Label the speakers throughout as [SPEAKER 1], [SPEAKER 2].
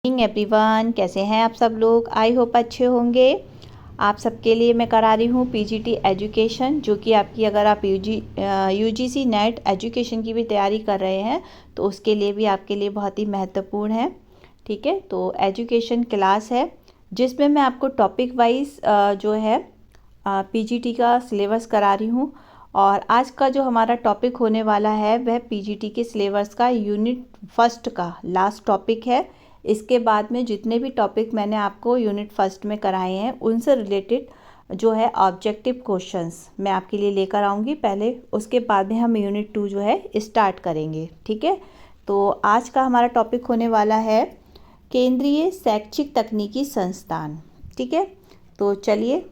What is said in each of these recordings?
[SPEAKER 1] Everyone, कैसे हैं आप सब लोग। आई होप अच्छे होंगे। आप सबके लिए मैं करा रही हूँ पीजीटी एजुकेशन, जो कि आपकी अगर आप यूजीसी नेट एजुकेशन की भी तैयारी कर रहे हैं तो उसके लिए भी आपके लिए बहुत ही महत्वपूर्ण है। ठीक है, तो एजुकेशन क्लास है जिसमें मैं आपको टॉपिक वाइज जो है पीजीटी का सिलेबस करा रही हूँ। और आज का जो हमारा टॉपिक होने वाला है वह पीजीटी के सिलेबस का यूनिट फर्स्ट का लास्ट टॉपिक है। इसके बाद में जितने भी टॉपिक मैंने आपको यूनिट फर्स्ट में कराए हैं उनसे रिलेटेड जो है ऑब्जेक्टिव क्वेश्चंस मैं आपके लिए लेकर आऊँगी पहले, उसके बाद में हम यूनिट 2 जो है स्टार्ट करेंगे। ठीक है, तो आज का हमारा टॉपिक होने वाला है केंद्रीय शैक्षिक तकनीकी संस्थान। ठीक है, तो चलिए,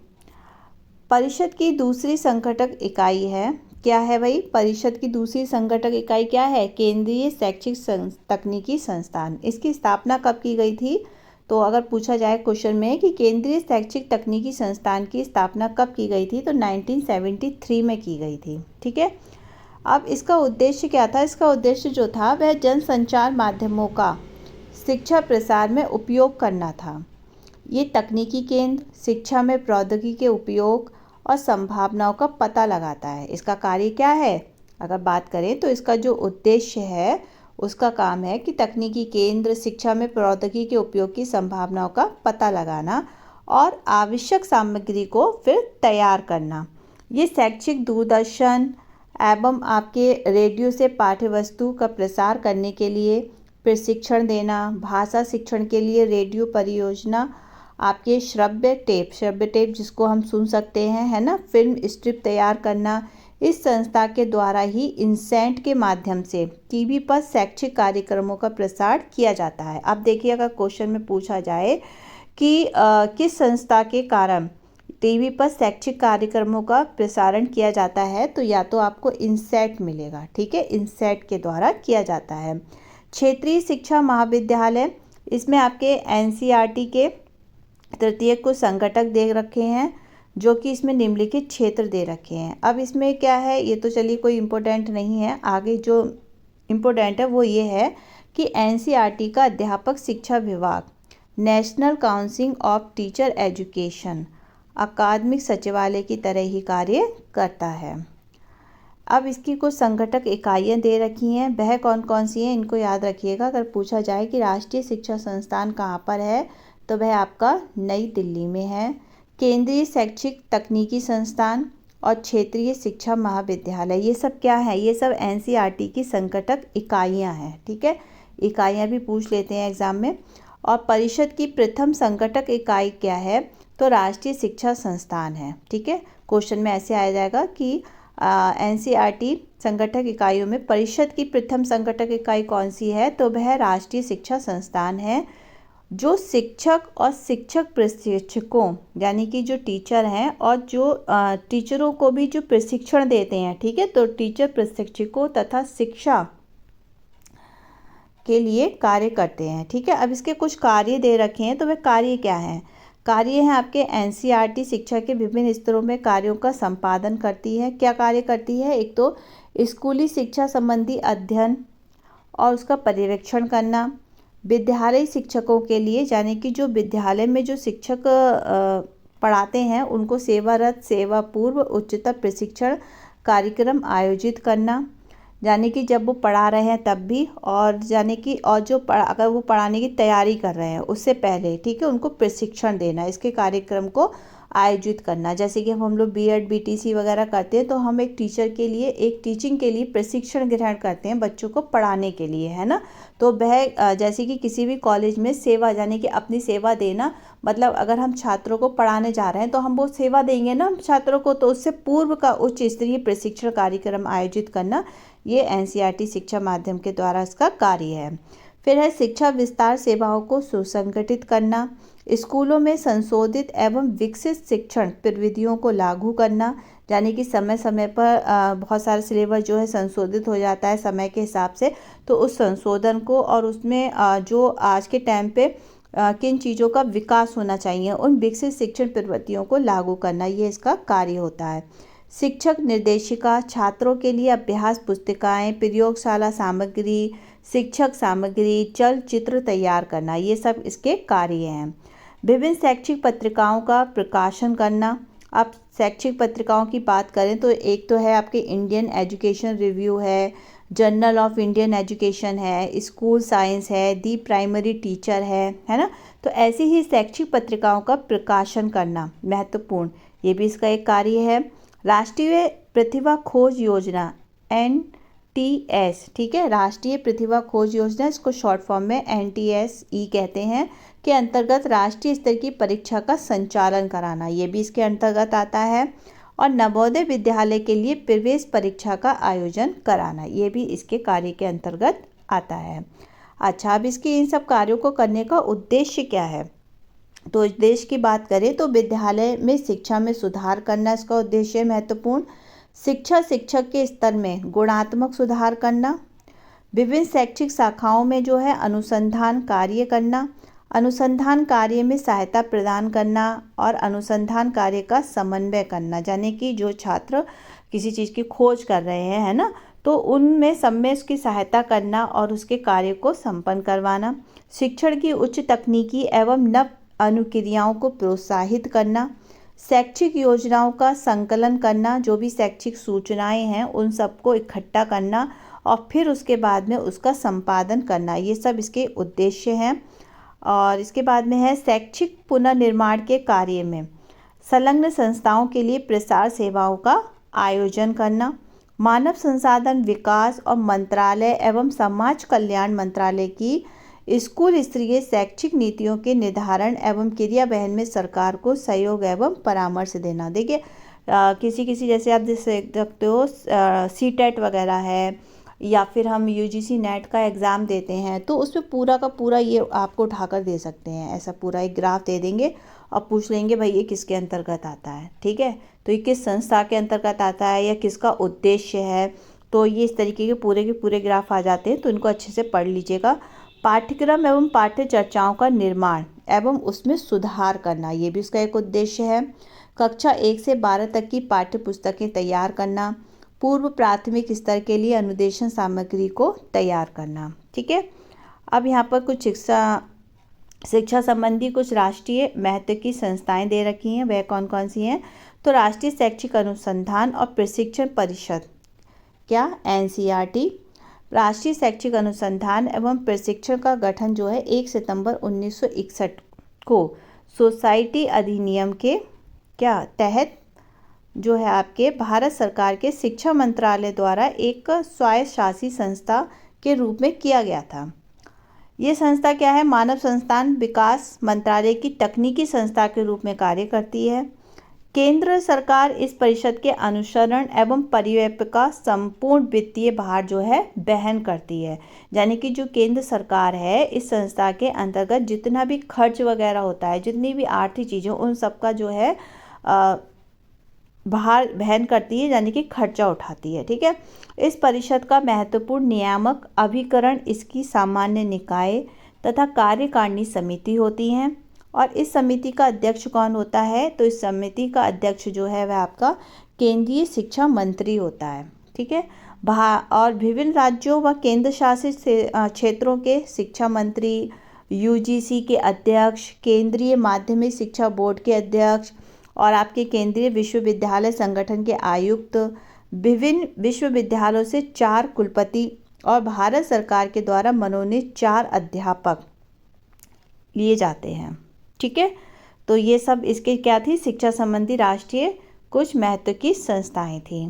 [SPEAKER 1] परिषद की दूसरी संगठक इकाई है, क्या है भाई, परिषद की दूसरी संगठक इकाई क्या है, केंद्रीय शैक्षिक तकनीकी संस्थान। इसकी स्थापना कब की गई थी, तो अगर पूछा जाए क्वेश्चन में कि केंद्रीय शैक्षिक तकनीकी संस्थान की स्थापना कब की गई थी, तो 1973 में की गई थी। ठीक है, अब इसका उद्देश्य क्या था, इसका उद्देश्य जो था वह जनसंचार माध्यमों का शिक्षा प्रसार में उपयोग करना था। ये तकनीकी केंद्र शिक्षा में प्रौद्योगिकी के उपयोग और संभावनाओं का पता लगाता है। इसका कार्य क्या है, अगर बात करें तो इसका जो उद्देश्य है उसका काम है कि तकनीकी केंद्र शिक्षा में प्रौद्योगिकी के उपयोग की संभावनाओं का पता लगाना और आवश्यक सामग्री को फिर तैयार करना। ये शैक्षिक दूरदर्शन एवं आपके रेडियो से पाठ्यवस्तु का प्रसार करने के लिए प्रशिक्षण देना, भाषा शिक्षण के लिए रेडियो परियोजना, आपके श्रव्य टेप जिसको हम सुन सकते हैं, है ना, फिल्म स्ट्रिप तैयार करना, इस संस्था के द्वारा ही इनसेंट के माध्यम से टीवी पर शैक्षिक कार्यक्रमों का प्रसार किया जाता है। अब देखिए, अगर क्वेश्चन में पूछा जाए कि किस संस्था के कारण टीवी पर शैक्षिक कार्यक्रमों का प्रसारण किया जाता है, तो या तो आपको इनसेट मिलेगा। ठीक है, इनसेट के द्वारा किया जाता है। क्षेत्रीय शिक्षा महाविद्यालय, इसमें आपके एनसीईआरटी के तृतीय को संगठक दे रखे हैं, जो कि इसमें निम्नलिखित क्षेत्र दे रखे हैं। अब इसमें क्या है, ये तो चलिए कोई इम्पोर्टेंट नहीं है, आगे जो इम्पोर्टेंट है वो ये है कि एनसीईआरटी का अध्यापक शिक्षा विभाग national council of teacher education अकादमिक सचिवालय की तरह ही कार्य करता है। अब इसकी कुछ संगठक इकाइयाँ दे रखी हैं, वह कौन कौन सी हैं, इनको याद रखिएगा। अगर पूछा जाए कि राष्ट्रीय शिक्षा संस्थान कहाँ पर है, तो वह आपका नई दिल्ली में है। केंद्रीय शैक्षिक तकनीकी संस्थान और क्षेत्रीय शिक्षा महाविद्यालय, ये सब क्या है, ये सब एनसीईआरटी की संगठक इकाइयाँ हैं। ठीक है, इकाइयाँ भी पूछ लेते हैं एग्जाम में। और परिषद की प्रथम संगठक इकाई क्या है, तो राष्ट्रीय शिक्षा संस्थान है। ठीक है, क्वेश्चन में ऐसे आ जाएगा कि एनसीईआरटी संगठक इकाइयों में परिषद की प्रथम संगठक इकाई कौन सी है, तो वह राष्ट्रीय शिक्षा संस्थान है, जो शिक्षक और शिक्षक प्रशिक्षकों यानी कि जो टीचर हैं और जो टीचरों को भी जो प्रशिक्षण देते हैं। ठीक है, तो टीचर प्रशिक्षकों तथा शिक्षा के लिए कार्य करते हैं। ठीक है, अब इसके कुछ कार्य दे रखे हैं, तो वह कार्य क्या हैं, कार्य हैं आपके एनसीईआरटी शिक्षा के विभिन्न स्तरों में कार्यों का संपादन करती है। क्या कार्य करती है, एक तो स्कूली शिक्षा संबंधी अध्ययन और उसका पर्यवेक्षण करना, विद्यालय शिक्षकों के लिए यानी कि जो विद्यालय में जो शिक्षक पढ़ाते हैं उनको सेवारत सेवा पूर्व उच्चतर प्रशिक्षण कार्यक्रम आयोजित करना, यानी कि जब वो पढ़ा रहे हैं तब भी, और यानी कि और जो अगर वो पढ़ाने की तैयारी कर रहे हैं उससे पहले, ठीक है, उनको प्रशिक्षण देना, इसके कार्यक्रम को आयोजित करना। जैसे कि हम लोग बीएड बीटीसी वगैरह करते हैं तो हम एक टीचर के लिए, एक टीचिंग के लिए प्रशिक्षण ग्रहण करते हैं बच्चों को पढ़ाने के लिए, है ना। तो वह जैसे कि किसी भी कॉलेज में सेवा यानी कि अपनी सेवा देना, मतलब अगर हम छात्रों को पढ़ाने जा रहे हैं तो हम वो सेवा देंगे ना छात्रों को, तो उससे पूर्व का उच्च स्तरीय प्रशिक्षण कार्यक्रम आयोजित करना, ये एनसीईआरटी शिक्षा माध्यम के द्वारा इसका कार्य है। फिर है शिक्षा विस्तार सेवाओं को सुसंगठित करना, स्कूलों में संशोधित एवं विकसित शिक्षण प्रविधियों को लागू करना, यानी कि समय समय पर बहुत सारे सिलेबस जो है संशोधित हो जाता है समय के हिसाब से, तो उस संशोधन को और उसमें जो आज के टाइम पे किन चीज़ों का विकास होना चाहिए उन विकसित शिक्षण प्रवृत्तियों को लागू करना, ये इसका कार्य होता है। शिक्षक निर्देशिका, छात्रों के लिए अभ्यास पुस्तिकाएं, प्रयोगशाला सामग्री, शिक्षक सामग्री, चलचित्र तैयार करना, ये सब इसके कार्य हैं। विभिन्न शैक्षिक पत्रिकाओं का प्रकाशन करना। अब शैक्षिक पत्रिकाओं की बात करें तो एक तो है आपके इंडियन एजुकेशन रिव्यू है, जर्नल ऑफ इंडियन एजुकेशन है, स्कूल साइंस है, दी प्राइमरी टीचर है ना। तो ऐसी ही शैक्षिक पत्रिकाओं का प्रकाशन करना महत्वपूर्ण, ये भी इसका एक कार्य है। राष्ट्रीय प्रतिभा खोज योजना NTS, ठीक है, राष्ट्रीय प्रतिभा खोज योजना, इसको शॉर्ट फॉर्म में NTSE कहते हैं, के अंतर्गत राष्ट्रीय स्तर की परीक्षा का संचालन कराना, ये भी इसके अंतर्गत आता है। और नवोदय विद्यालय के लिए प्रवेश परीक्षा का आयोजन कराना, ये भी इसके कार्य के अंतर्गत आता है। अच्छा, अब इसके इन सब कार्यों को करने का उद्देश्य क्या है? तो उद्देश्य की बात करें तो विद्यालय में शिक्षा में सुधार करना इसका उद्देश्य है, महत्वपूर्ण। शिक्षक के स्तर में गुणात्मक सुधार करना। विभिन्न शैक्षिक शाखाओं में जो है अनुसंधान कार्य करना, अनुसंधान कार्य में सहायता प्रदान करना और अनुसंधान कार्य का समन्वय करना, यानी कि जो छात्र किसी चीज़ की खोज कर रहे हैं, है ना, तो उनमें सब में उसकी सहायता करना और उसके कार्य को संपन्न करवाना। शिक्षण की उच्च तकनीकी एवं नव अनुक्रियाओं को प्रोत्साहित करना। शैक्षिक योजनाओं का संकलन करना, जो भी शैक्षिक सूचनाएं हैं उन सबको इकट्ठा करना और फिर उसके बाद में उसका संपादन करना, ये सब इसके उद्देश्य हैं। और इसके बाद में है शैक्षिक पुनर्निर्माण के कार्य में संलग्न संस्थाओं के लिए प्रसार सेवाओं का आयोजन करना। मानव संसाधन विकास और मंत्रालय एवं समाज कल्याण मंत्रालय की स्कूल स्तरीय शैक्षिक नीतियों के निर्धारण एवं क्रियान्वयन में सरकार को सहयोग एवं परामर्श देना। देखिए किसी जैसे आप देख सकते हो CTET वगैरह है या फिर हम UGC नेट का एग्ज़ाम देते हैं, तो उसमें पूरा का पूरा ये आपको उठाकर दे सकते हैं, ऐसा पूरा एक ग्राफ दे देंगे और पूछ लेंगे भाई ये किसके अंतर्गत आता है, ठीक है, तो ये किस संस्था के अंतर्गत आता है या किसका उद्देश्य है, तो ये इस तरीके के पूरे ग्राफ आ जाते हैं, तो इनको अच्छे से पढ़ लीजिएगा। पाठ्यक्रम एवं पाठ्य चर्चाओं का निर्माण एवं उसमें सुधार करना, ये भी उसका एक उद्देश्य है। कक्षा 1 से 12 तक की पाठ्य पुस्तकें तैयार करना। पूर्व प्राथमिक स्तर के लिए अनुदेशन सामग्री को तैयार करना, ठीक है। अब यहाँ पर कुछ शिक्षा संबंधी कुछ राष्ट्रीय महत्व की संस्थाएं दे रखी हैं, वह कौन कौन सी हैं? तो राष्ट्रीय शैक्षिक अनुसंधान और प्रशिक्षण परिषद, क्या NCERT, राष्ट्रीय शैक्षिक अनुसंधान एवं प्रशिक्षण का गठन जो है 1 सितंबर 1961 को सोसाइटी अधिनियम के क्या तहत जो है आपके भारत सरकार के शिक्षा मंत्रालय द्वारा एक स्वायत्तशासी संस्था के रूप में किया गया था। ये संस्था क्या है? मानव संसाधन विकास मंत्रालय की तकनीकी संस्था के रूप में कार्य करती है। केंद्र सरकार इस परिषद के अनुसरण एवं परिव्यय का संपूर्ण वित्तीय भार जो है वहन करती है, यानी कि जो केंद्र सरकार है इस संस्था के अंतर्गत जितना भी खर्च वगैरह होता है, जितनी भी आर्थिक चीज़ें, उन सबका जो है भार वहन करती है, यानी कि खर्चा उठाती है, ठीक है। इस परिषद का महत्वपूर्ण नियामक अभिकरण इसकी सामान्य निकाय तथा कार्यकारिणी समिति होती हैं। और इस समिति का अध्यक्ष कौन होता है? तो इस समिति का अध्यक्ष जो है वह आपका केंद्रीय शिक्षा मंत्री होता है, ठीक है। और विभिन्न राज्यों व केंद्र शासित क्षेत्रों के शिक्षा मंत्री, UGC के अध्यक्ष, केंद्रीय माध्यमिक शिक्षा बोर्ड के अध्यक्ष और आपके केंद्रीय विश्वविद्यालय संगठन के आयुक्त, विभिन्न विश्वविद्यालयों से 4 कुलपति और भारत सरकार के द्वारा मनोनीत 4 अध्यापक लिए जाते हैं, ठीक है। तो ये सब इसके क्या थी? शिक्षा संबंधी राष्ट्रीय कुछ महत्व की संस्थाएं थी।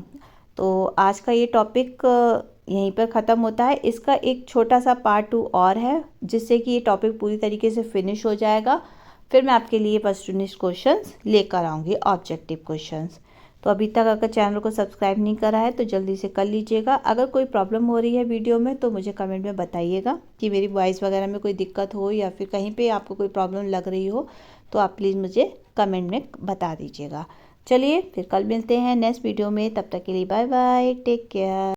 [SPEAKER 1] तो आज का ये टॉपिक यहीं पर ख़त्म होता है। इसका एक छोटा सा पार्ट 2 और है, जिससे कि ये टॉपिक पूरी तरीके से फिनिश हो जाएगा। फिर मैं आपके लिए फर्स्ट क्वेश्चंस लेकर आऊँगी, ऑब्जेक्टिव क्वेश्चंस। तो अभी तक अगर चैनल को सब्सक्राइब नहीं करा है तो जल्दी से कर लीजिएगा। अगर कोई प्रॉब्लम हो रही है वीडियो में तो मुझे कमेंट में बताइएगा कि मेरी वॉइस वगैरह में कोई दिक्कत हो या फिर कहीं पे आपको कोई प्रॉब्लम लग रही हो, तो आप प्लीज़ मुझे कमेंट में बता दीजिएगा। चलिए फिर कल मिलते हैं नेक्स्ट वीडियो में, तब तक के लिए बाय बाय, टेक केयर।